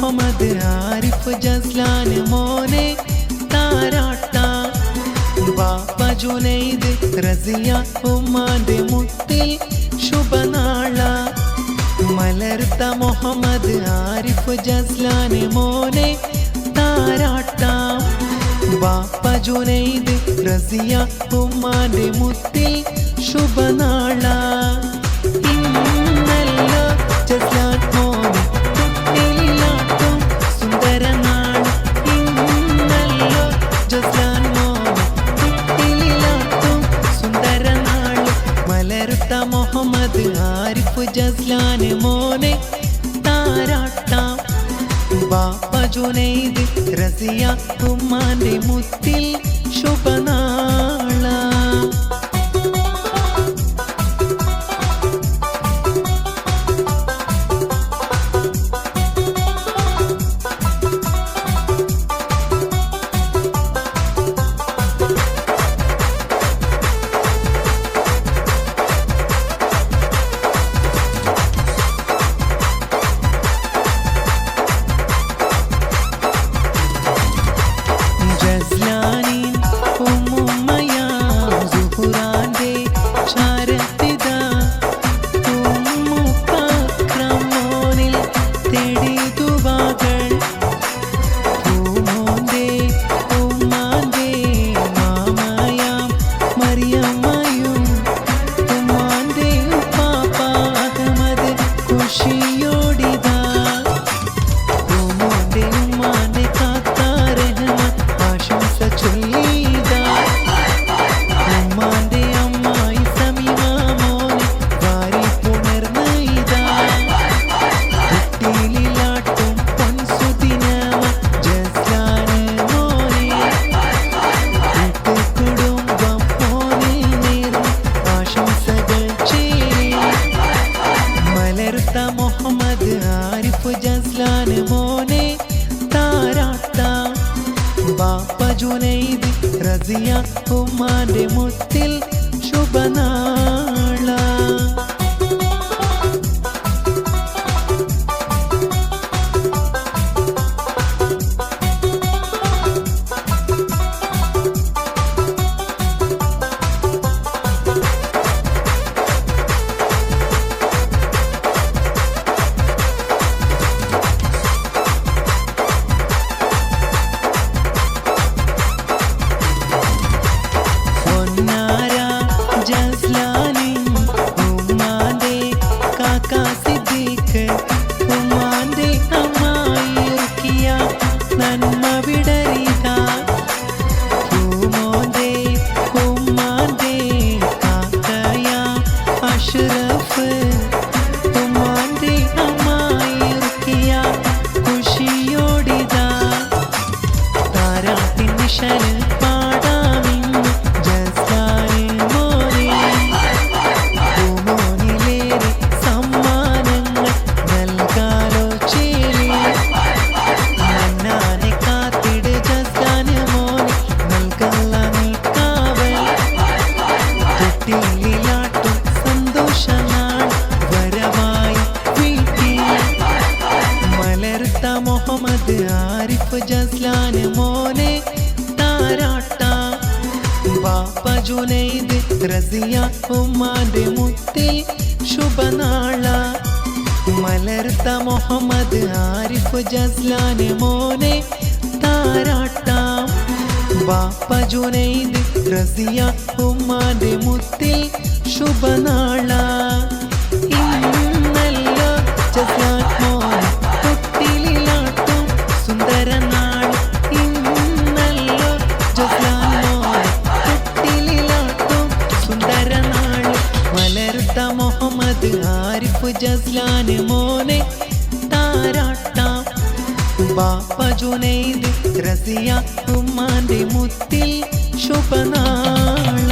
മുഹമ്മദ് ആരിഫ് ജസ്ലാൻ മോനെ താരാട്ടാം. ബാപ്പ ജുനൈദ് റസിയ ഉമ്മാന്റെ മുത്തിൽ ശുഭനാള. മലർത്ത മുഹമ്മദ് ആരിഫ് ജസ്ലാൻ മോനെ താരാട്ടാം. ബാപ്പ ജുനൈദ് റസിയ ഉമ്മാന്റെ മുത്തിൽ ശുഭനാള. ഇന്നല്ലോ ജസ്ലാൻ മോനെ തൊട്ടിലാട്ടും സുന്ദരനാള്. ഇന്നല്ലോ ജസ്ലാൻ മോനെ തൊട്ടിലാട്ടും സുന്ദരനാള്. മലർത്ത മുഹമ്മദ് ആരിഫ് ജസ്ലാൻ മോനെ താരാട്ടാം. ബാപ്പ ജുനൈദ് റസിയ ഉമ്മാന്റെ മുത്തിൽ ശുഭനാള. മുഹമ്മദ് ആരിഫ് ജസ്ലാൻ മോനെ താരാട്ടാം. ബാപ്പ ജുനൈദ് റസിയ ഉമ്മാന്റെ മുത്തിൽ ശുഭനാള. ഉമ്മാന്റെ അമ്മായി റുക്കിയ നന്മ വിടരിക. പൂമോന്റെ ഉമ്മാന്റെ കാക്കയ അഷ്റഫ്. ഉമ്മാന്റെ അമ്മായി റുക്കിയ ഖുഷിയോടിതാ. താരാട്ടിൻ നിശല് പാടാമിന്ന് ജസ്ലാൻ മോനെ. പൂമോനിലേറെ സമ്മാനങ്ങൾ നൽകാലോ ചേലി. മന്നാനെ കാത്തിട് ജസ്ലാൻ മോനെ നൽകല്ല നീ കാവൽ. തൊട്ടിലാട്ടും സന്തോഷനാൾ വരവായി വീട്ടിൽ. മലർത്ത മുഹമ്മദ് ആരിഫ് ജസ്ലാൻ മോനെ താരാട്ടാം. ബാപ്പ ജുനൈദ് റസിയ ഉമ്മാന്റെ മുത്തിൽ ശുഭനാള. മലർത്ത മുഹമ്മദ് ആരിഫ് ജസ്ലാൻ മോനെ താരാട്ടാം. ബാപ്പ ജുനൈദ് റസിയ ഉമ്മാന്റെ മുത്തിൽ ശുഭനാള. ഇന്നല്ലോ ജസ്ലാൻ മോനെ തൊട്ടിലാട്ടും സുന്ദരനാള്. ഇന്നല്ലോ ജസ്ലാൻ മോനെ തൊട്ടിലാട്ടും സുന്ദരനാള്. മലർത്ത മുഹമ്മദ് ആരിഫ് ജസ്ലാൻ മോനെ താരാട്ടാം. ബാപ്പ ജുനൈദ് റസിയ ഉമ്മാന്റെ മുത്തിൽ ശുഭനാള.